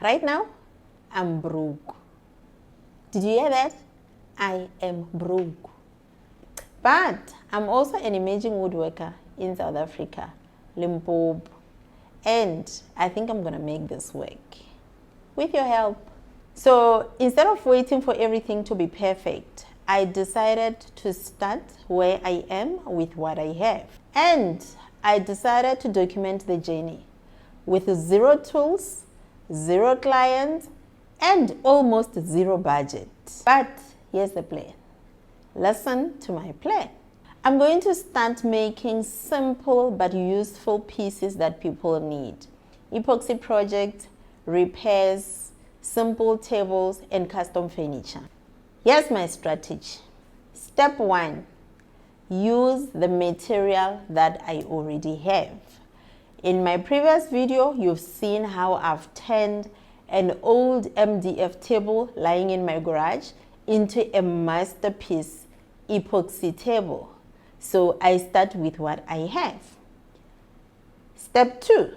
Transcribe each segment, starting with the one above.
Right now, I'm broke. Did you hear that? I am broke. But I'm also an emerging woodworker in South Africa, Limpopo. And I think I'm gonna make this work with your help. So instead of waiting for everything to be perfect, I decided to start where I am with what I have. And I decided to document the journey with 0 tools, 0 clients, and almost 0 budget. But here's the plan. Listen to my plan. I'm going to start making simple but useful pieces that people need. Epoxy projects, repairs, simple tables, and custom furniture. Here's my strategy. Step 1, use the material that I already have. In my previous video, you've seen how I've turned an old MDF table lying in my garage into a masterpiece epoxy table. So I start with what I have. Step 2,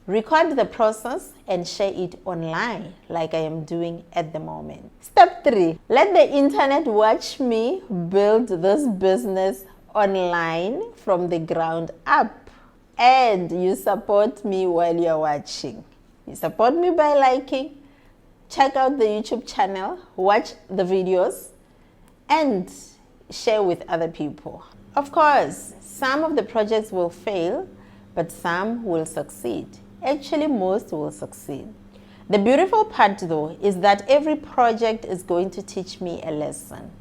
record the process and share it online like I am doing at the moment. Step 3, let the internet watch me build this business online from the ground up. And you support me while you're watching. You support me by liking, check out the YouTube channel, watch the videos, and share with other people. Of course, some of the projects will fail, but some will succeed. Actually, most will succeed. The beautiful part though is that every project is going to teach me a lesson.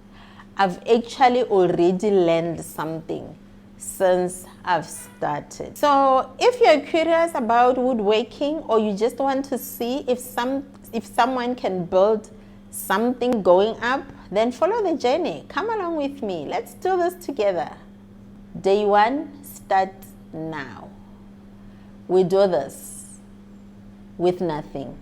I've actually already learned something since I've started. So if you're curious about woodworking, or you just want to see if someone can build something going up, then follow the journey. Come along with me. Let's do this together. Day 1 starts now. We do this with nothing.